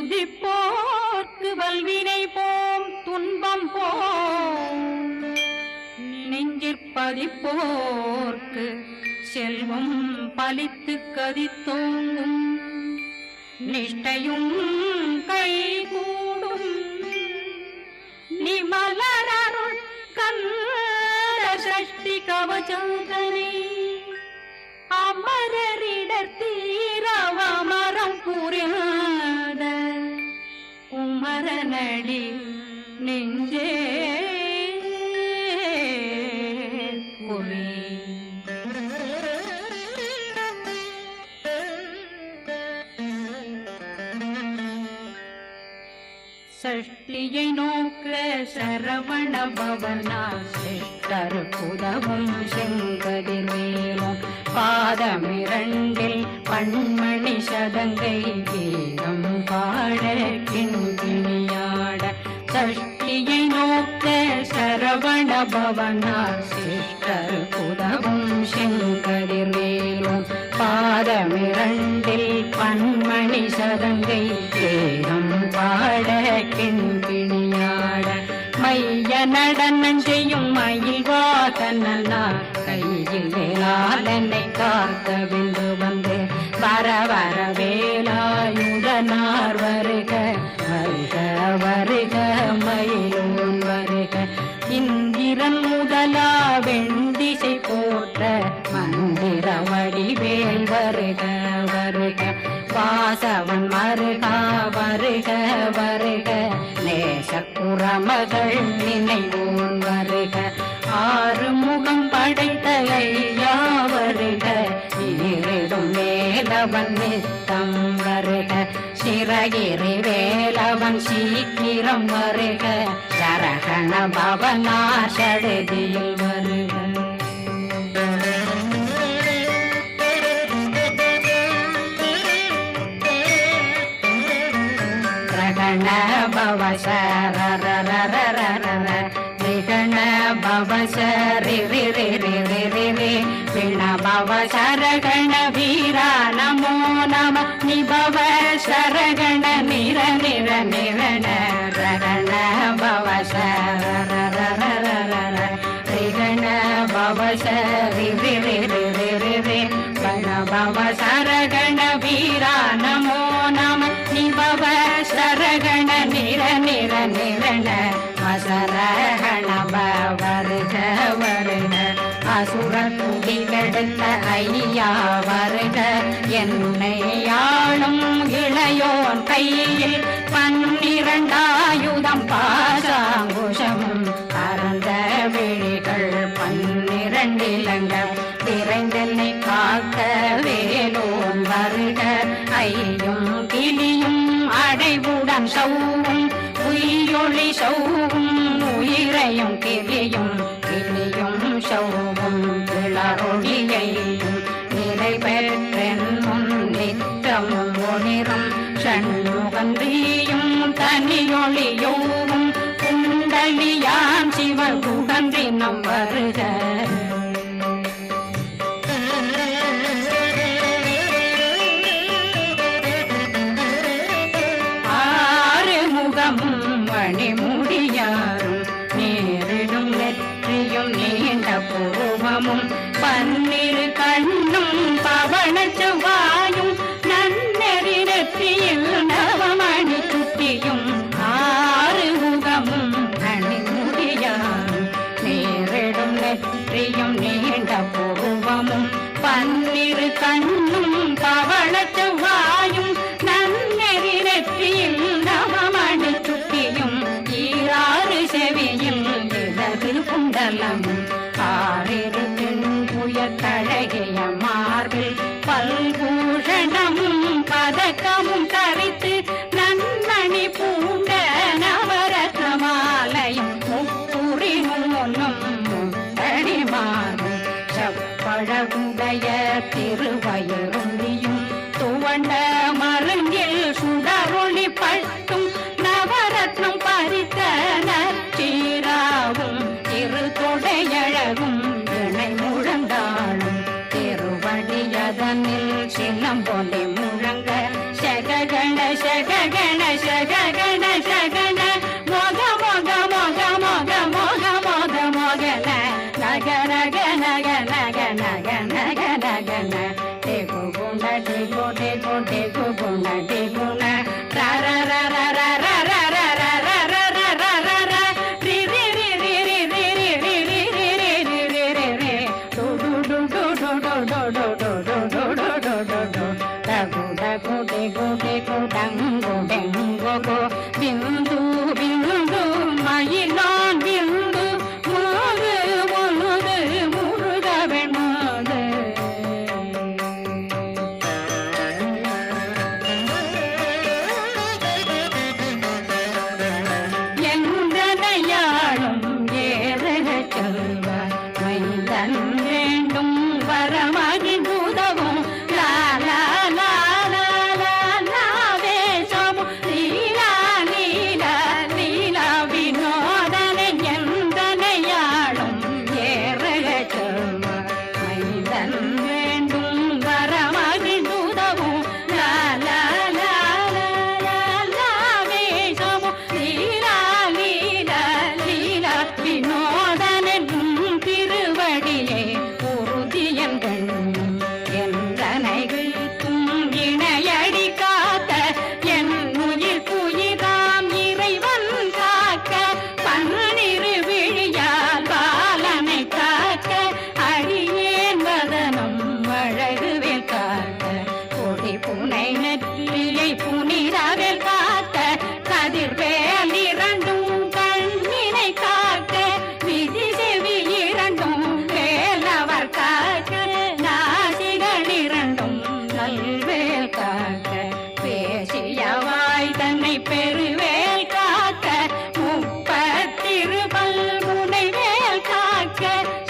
துதிப்போர்க்கு வல்வினை போம் துன்பம் போம் நெஞ்சிற்பதிப்போர்க்கு செல்வம் பலித்து கதித்தோங்கும் நிஷ்டையும் கை கூடும் நிமலரருள் கந்த சஷ்டி கவசந்தனை அமரரிடர் தீரவமரம் புரியாத குமரனடி நெஞ்சே கொலி. சஷ்டியை நோக்க சரவண பவனா சிஷ்டர் புதவும் செங்கதிர்வேலும் பாதமிரண்டில் பண்மணி சதங்கை கீதம் பாட கிண்கிணியாட. சஷ்டியை நோக்க சரவண பவனா சிஷ்டர் புதவும் செங்கதிர்வேலும் பாதமிரண்டில் பண்மணி சதங்கை கீதம் பாட கிண்கிணியாட. மைய நடனம் செய்யும் மயில் வாகனா கையில் வேளாளனை காக்க விந்து வந்து வர வர வேலாயுதனார் வருக வருக வருக மயிலோன் வருக. இந்திரன் முதலா வெண்டிசை போற்ற மந்திர வடிவேல் வருக வருக. வாசவன் மருகா வருக வருக நேசக்குறமகள் நினைவோன் வருக. ஆறு முகம் படைத்த ஐயா வருக ஈரிடும் வேலவன் நித்தம் வருக. சிறகிரி வேலவன் சீக்கிரம் வருக சரகண பவனா சடுதியில் வருக. ரகண பவசரரரரரர ரிகண பவசரி ரி ரி ரி ரி ரி ரி விண பவசரகண வீரா நமோ நம நிபவ சரகண நிர நிர நிரண ரகண பவசரரரரரர ரிகண பவசரி ரி ரி ரி ரி ரி ரி வண பவசரகண வீரா நமோ நம நிபவ சரகண நிர நிர நிரண வசரகண வருக வருக. அசுர துடி கெடுத்த ஐயா வருக என்னை ஆளும் இளையோன் கையில் 12 ஆயுதம் பாசாங்குஷமும் பரந்த விழிகள் 12 இலங்கம் விரைந்தென்னை காக்க வேலோன் வருக. ஐயும் கிளியும் அடைவுடன் சௌவும் உயிரொளி சௌவும் உயிரையும் கிளியும் கிளியும் சௌவும் கிளரொளியையும் நிறைவேற்றென் முன் நித்தமும் ஒளிரும் ஷண்முகந்தியும் தனியொளியோவும் குண்டலியான் சிவன் குடன்றினம் வருக. மணிமுடியாரும் நேரிடும் நெற்றியும் நீண்ட பூர்வமும் 12 கண்ணும் பவன செவ்வாயும் நன்னெறி நெற்றியில் நவமணி சுட்டியும் 6 முகமும் மணிமுடியாரும் நேரிடும் நெற்றியும் நீண்ட பூர்வமும் 12 கண்ணும் பவன செவ்வாயும் நன்னெறி நெற்றியில் நவமணி சுட்டியும் 6 செவியில் இடது குண்டலம் 6 புயத்தழகிய மார்பில் பல்பூஷணமும் பதக்கமும் தரித்து நன்னணி பூண்ட நவரத்ன மாலையும் முப்புரி முன்னும் முத்தடி மாறும் செப்பழகுடைய திருவயருந்தியும் துவண்ட மருங்கில் சுடரொளி பட்டும் நவரத்னம் பறித்த நற்சீராவும் திரு தொடையழகும் இணை முழந்தாளும் திருவடியதனில் சிலம்பொலி முழங்க சககண சககண பிந்து பிந்து மயிலான் பிந்து முழுது முழுது முருகவன் மாது எந்தனையாளும் ஏறக செல்வார் மைந்தன் வேண்டும் வரமகிழ்ந்துதவும் லாலா லாலா லாலா வேஷமும் லீலா லீலா லீலா வினோதனை எந்தனையாளும் ஏறக செல்வார் மைந்தன் வேண்டும் வரமகிழ்ந்துதவும் லாலா லாலா லாலா வேஷமும் லீலா லீலா லீலா வினோதனும் திருவடியே உறுதியங்கள் என்றனைகளுக்கும் இணையடி காத்த என் உயிர் புயிராம் இறைவன் காக்க பன்னிரு விழியால் பாலனை காக்க அடியேன் வதனம் அழகுவேல் காக்க கொடி புனை நெற்றியை புனிதவேல் காக்க கதிர்வேல் இரண்டும் கண்ணினை காக்க விதி செவி இரண்டும் வேலவர் காக்க நாசிகள் இரண்டும் நல்வேல் காக்க பேசியவாய் தன்னை பெருவேல் காக்க முப்பத்திருபல் முனைவேல் காக்க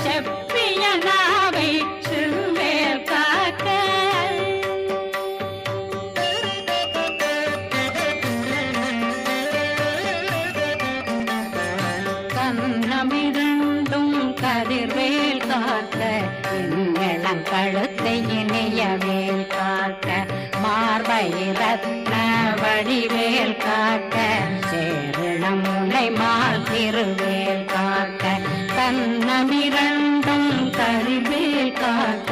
செப்பிய நாவை சிறுவேல் காக்க கண்ணமிரண்டும் கதிர்வேல் காக்க இளம் கழுத்தை இணையவேல் காக்க மார்பை ரத்ன வடிவேல் காக்க சேரணம் முனை மால் திருவேல் காக்க கண்ணமிரண்டும் கதிர்வேல் காக்க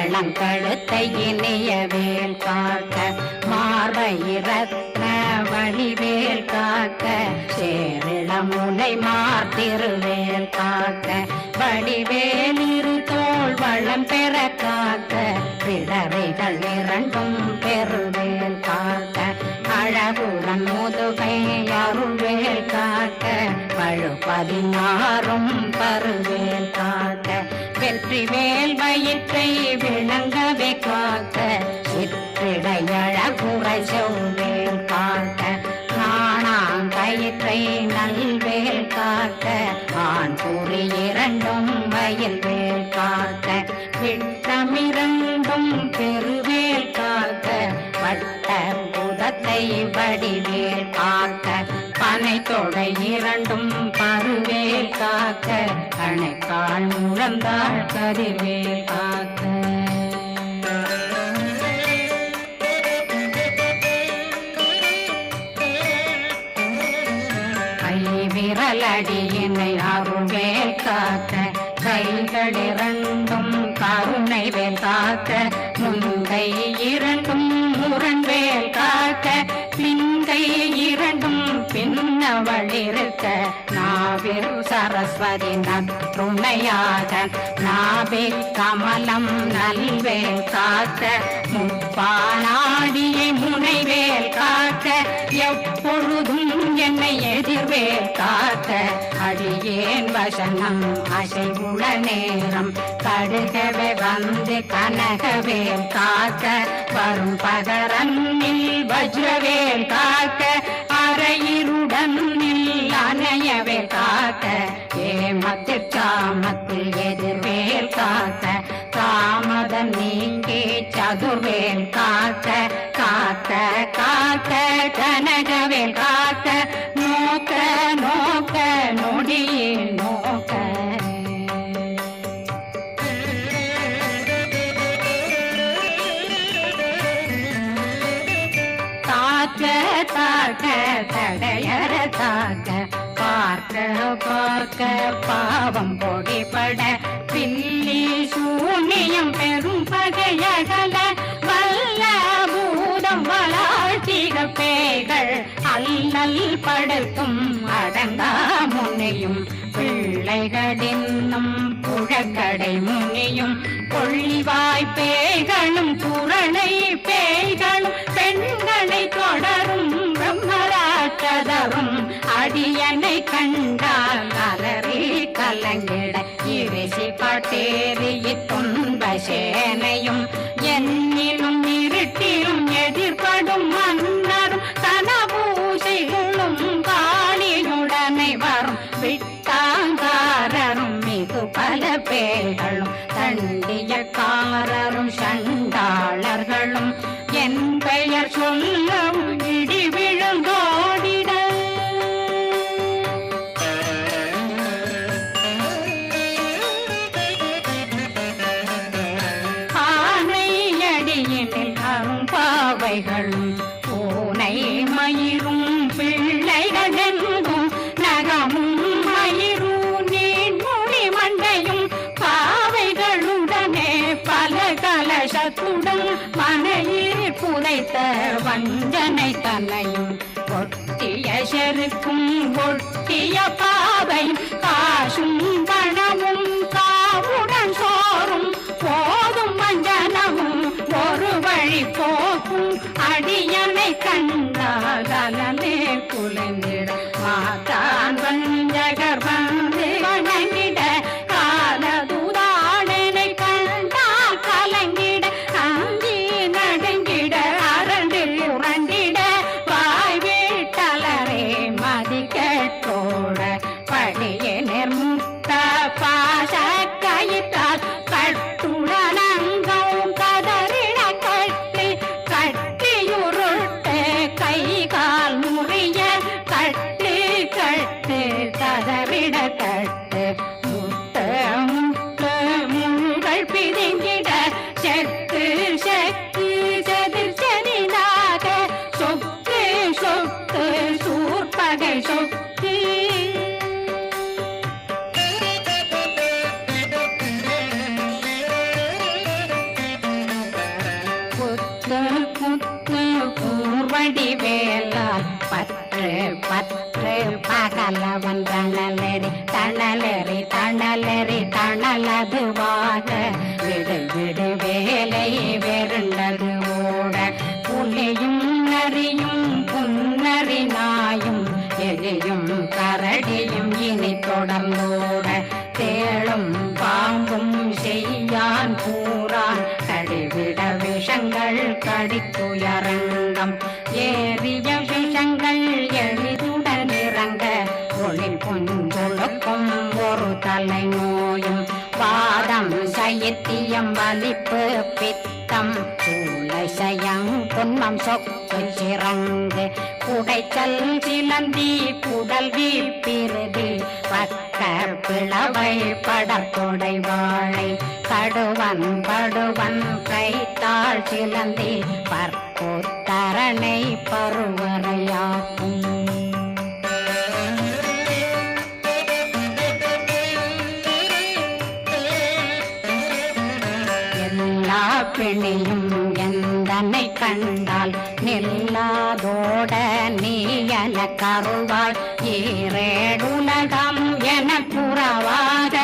இளம் கழுத்தை இணையவேல் காக்க மார்பை ரத்ன வடிவேல் காக்க சேரிளம் முனை மார்த்திருவேல் காக்க வடிவேல் இரு தோள் வளம் பெற காக்க பிறவைகள் இரண்டும் பெருவேல் காக்க அழகுடன் முதுகை அருள்வேல் காக்க பழு 16 பருவேல் காக்க வெற்றி வேல் வயிற்றை விளங்கவே காக்க சிற்றிடையழகுரை செவ்வேல் காக்க நாணாங்கயிற்றை நல்வேல் காக்க ஆண் குறி இரண்டும் வயல்வேல் காக்க விட்டமிரண்டும் பெருவேல் காக்க வட்ட புதத்தை வடிவேல் காக்க பனை தொடை இரண்டும் பருவேல் காக்க கணைக்கால் முழந்தாள் கதிர்வேல் காக்க விரலடியினை அருள்வேல் காக்க கைகள் இரண்டும் கருணை வேல் காக்க முன்கை இரண்டும் முரண்வேல் காக்க பின்கை இரண்டும் பின்னவளிருக்க நாவில் சரஸ்வதி நற்றுணையாக நாவே கமலம் நல்வேல் காக்க முப்பானாடியை முனைவேல் காக்க எப்பொழுதும் என்னை எதிர்வேல் காக்க அடியேன் வசனம் அசைவுள நேரம் கடுகவே வந்து கனகவேல் காக்க வரும் பகரன்னில் வஜ்ரவேல் காக்க அரையிருடன் அணையவேல் காக்க ஏமத்தில் காமத்தில் எதிர்வேல் காக்க காமதம் நீங்கி சதுர்வேல் காக்க காக்க காக்க கனகவேல் காக்க நோக்க நோக்க நொடியில் நோக்க தாக்க தாக்க தடையற தாக்க பார்க்க பார்க்க பாவம் பொடிபட பில்லி சூனியம் பெரும் பகையகல வல்ல பூதம் வளாழ்த்திக பேய்கள் அல்லல் படுத்தும் அடங்கா முனையும் பிள்ளைகளின்னும் புழக்கடை முனியும் கொள்ளிவாய் பேய்களும் குரணை பேய்களும் பெண்களை தொடரும் பிரம்மராட்சதரும் அடியனை கண்டால் அலறி கலங்கிட இரிசி பாட்டேறிய துன்ப சேனையும் என்னிலும் இருட்டிலும் எதிர்படும் மன்னரும் தனபூசைகளும் காளியுடனை வரும் விட்டாங்காரரும் மிகு பல பேர்களும் தண்டியக்காரரும் சண்டாளர்களும் என் பெயர் சொல்லும் இடி விழுந்தோடிட ஆனையடியினில் அரும்பாவைகளும் பூனை மயிரும் பிள்ளைகளெங்கும் நகமும் மயிரும் நீன்மொழி மண்டையும் பாவைகளுடனே பல கலசத்துடன் மனையில் புதைத்த வஞ்சனை தன்னையும் ஒட்டிய செருக்கும் ஒட்டிய பாவையும் காசும் பணமும் காவுடன் சோறும் போதும் வஞ்சனமும் ஒரு வழி போக்கும் அடியனை கண்டால் அலனே குலைந்திட மாதான் வஞ்சகர் வந்து வணங்கிட காலதுதாடனை கண்டால் கலங்கிட அஞ்சி நடுங்கிட அரண்டு உரண்டிட வாய் வீட்டலரே மதிக்கோட படியே நிர்முக்த பாச கயிற்றால் கட்டுடனங்கும் கதறிட கட்டி கட்டியுருட்டு கை கால் முறிய கட்டு கட்டு கதறிட கட்டு முட்டு முட்டு முள்கள் பிதுங்கிட செத்து செத்து செதிர் செதினாக சொக்கு சொக்கு சூர்பகை சொக்கு குத்து குத்து கூர்வடி வேலால் பற்று பற்று பகலவன் தணலெறி தணலெறி தணலெறி தணலதுவாக விடு விடு வேலை வெருண்டது ஓட புலியும் நரியும் புன்னறி நாயும் எலியும் கரடியும் இனி தொடர்ந்தோட தேளும் பாம்பும் செய்யான் கூறான் கடிவிட விஷங்கள் கடித்துயரங்கம் ஏறிய விஷங்கள் எளிதுடன் இறங்க ஒளில் புஞ்சொழுக்கும் ஒரு தலை நோயும் வாதம் சைத்தியம் வலிப்பு பித்தம் சூளை சயம் புன்மம் சொக்கு சிறங்கு குடைச்சல் சிலந்தி குடல் வீப்பிருதி பக்க பிளவை படத்தொடை வாழை கடுவன் படுவன் கைத்தாள் சிலந்தி பற்போத்தரணை பருவரையாக்கும் எல்லா பிணியும் எந்தனை கண்டால் நில்லாதோட நீ என கருவாய் ஈரேடுலகம் என புறவாக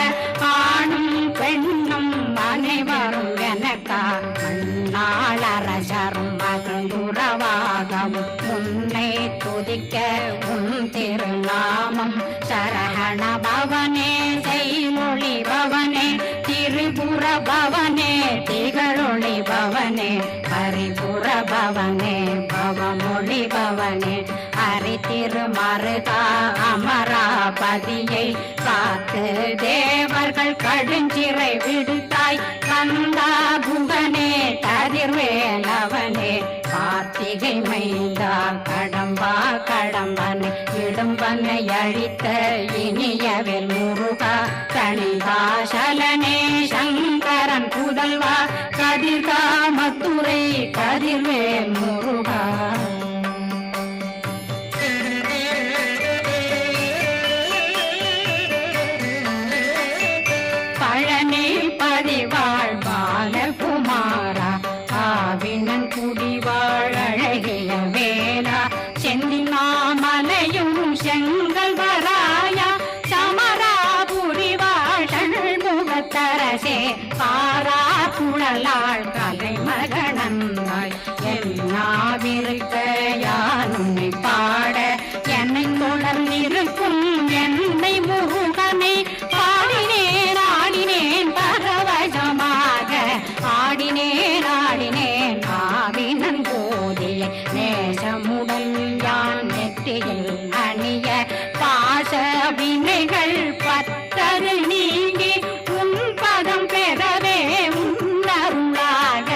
ஆணும் பெண்ணும் அனைவரும் எனக்கா மண்ணாளரசரும் மகிழ்ந்துறவாகவும் உன்னை துதிக்க உன் திருநாமம் சரகண பவனே செய்மொழி பவனே திரிபுர பவனே திகழொளி பவனே பரிபுர பவனே பவமொழி பவனே அரி திருமருகா அமராபதியை காத்து தேவர்கள் கடுஞ்சிறை விடுத்தாய் கந்தா குகனே கதிர்வேலவனே கார்த்திகை மைந்தா கடம்பா கடம்பனை இடும்பனை அழித்த இனியவில் முருகா தனிதாசலனே சங்கரன் புதல்வா கதிர்காமத்துறை கதிர்வேல் முருகா பழனி பதிவாழ் பாலகுமாரா ஆவினன் குடிவாழ் அழகிய வேலா செந்தினாமலையும் செங்கல் வராயா சமராபுரி வாழல் முகத்தரசே பாரா குழலாள் கலைமகனந்தாய் என்னாவிருக்க யானுன்னை பாட என்னை தொடர்ந்திருக்கும் என்னை முருகனை பாடினேன் ஆடினேன் பரவசமாக ஆடினேன் ஆடினேன் ஆவினன் போதிய நேசமுடன் யான் நெற்றியில் அணிய பாச வினைகள் பற்றரு நீங்கி உன் பதம் பெறவே உன்னருளாக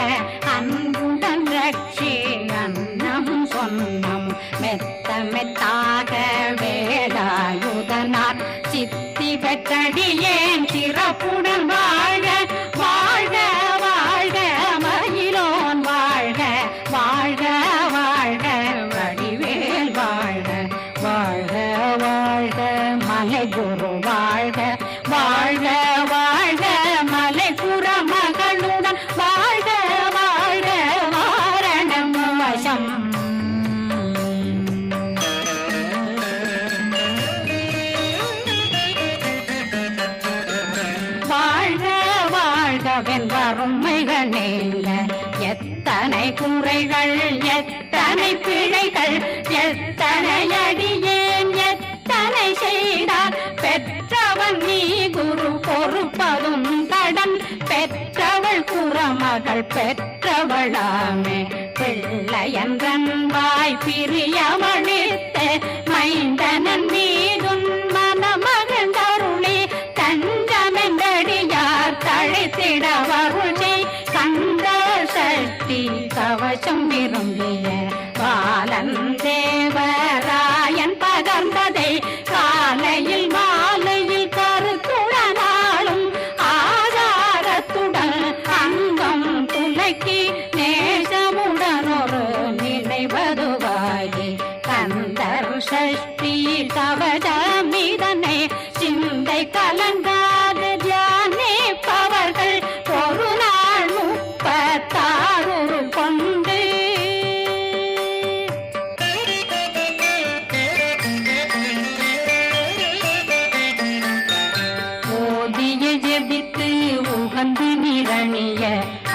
அன்புடன் ரட்சி அன்னம் சொன்னம் மெத்த மெத்தாக வேலாயுதனார் சித்தி பெற்றடியேன் சிறப்புடன் வாழ வாழ்க வாழ்க மயிலோன் வாழ்க வாழ்க வாழ்க வடிவேல் வாழ்க வாழ்க வாழ்க மலை குரு வாழ்க வாழ்க வாழ்க மலை குற மகளுடன் வாழ்க வாழ்க வாரணம் வசம் வறுமைகள் நீங்க எத்தனை குறைகள் எத்தனை பிழைகள் எத்தனை அடியேன் எத்தனை செய்தார் பெற்றவன் நீ குரு பொறுப்பதும் கடன் பெற்றவள் குறமகள் பெற்றவளாமே பிள்ளையன்றன் வாய் பிரியமளித்த மைந்தனன் மீதுன் மனமகன் தருளி தஞ்சமென்றடியார் தழைத்திட வருளை கந்த சக்தி கவசம் விரும்பிய பாலன் தேவராயன் பகர்ந்ததை காலையில் மாலையில் கருத்துடனாலும் ஆதாரத்துடன் அங்கம் துலக்கி நேசமுடன் ஒரு நினைவதுவாகி கந்தர் சஷ்டி கவசமிதனை சிந்தை கலங்காத தியானிப்பவர்கள் ஒரு நாள் 36 கொண்டு ஓதிய ஜெபித்து உகந்து நிரணிய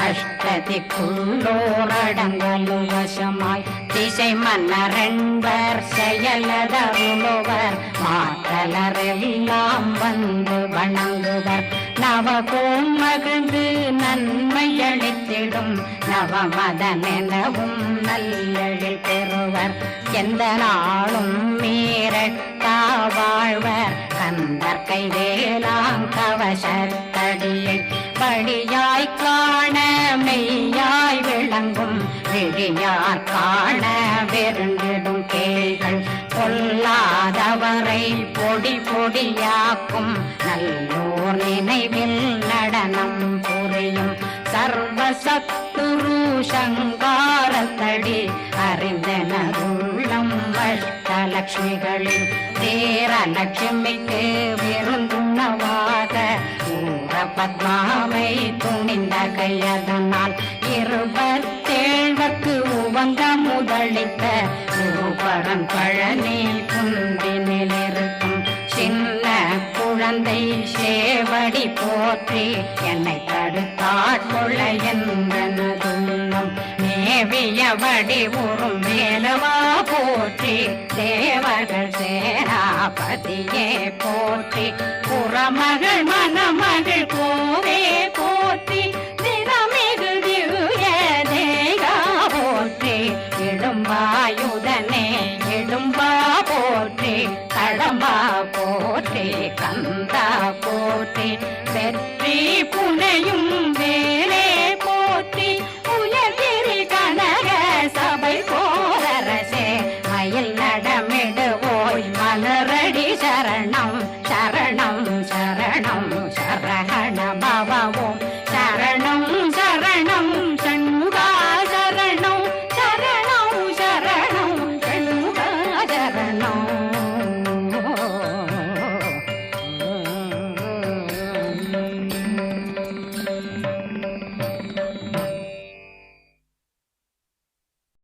அஷ்டதிக்குள்ளோரடங்கலும் வசமாய் திசை மன்னரென்பர் செயலதருளுவர் மாற்றலரெல்லாம் வந்து வணங்குவர் நவகோன் மகிழ்ந்து நன்மையளித்திடும் நவமதனெனவும் நல்லெழில் பெறுவர் எந்த நாளும் மீறட்டா வாழ்வர் கந்தர் கைவேலாம் கவசத்தடியை படியாய் காண மெய்யாய் விளங்கும் விழியார் காண வெருண்டிடும் கேள்கள் கொல்லாதவரை பொடி பொடியாக்கும் நல்லோர் நினைவில் நடனம் புரியும் சர்வசத்துரு சங்காரத்தடி அறிந்தனருள்ளம் அஷ்டலட்சுமிகளில் தேரலட்சுமிக்கு விருந்துணவாக ஊர பத்மாவை துணிந்த கையதனால் 27 உவங்க முதலித்த குருபரன் பழனி குந்தினில் இருக்கும் சின்ன குழந்தை சேவடி போற்றி என்னை தடுத்தாட்கொள்ள என்றனதுள்ளம் மேவிய வடிவுறும் மேலவா போற்றி தேவர்கள் சேராபதியே போற்றி புறமகள் மணமகள் கோவே போற்றி திறமிகு திவ்ய தேகா போற்றி இடும்பாயுதனே இடும்பா போற்றி கடம்பா போற்றி கந்தா போற்றி வெற்றி புனையும்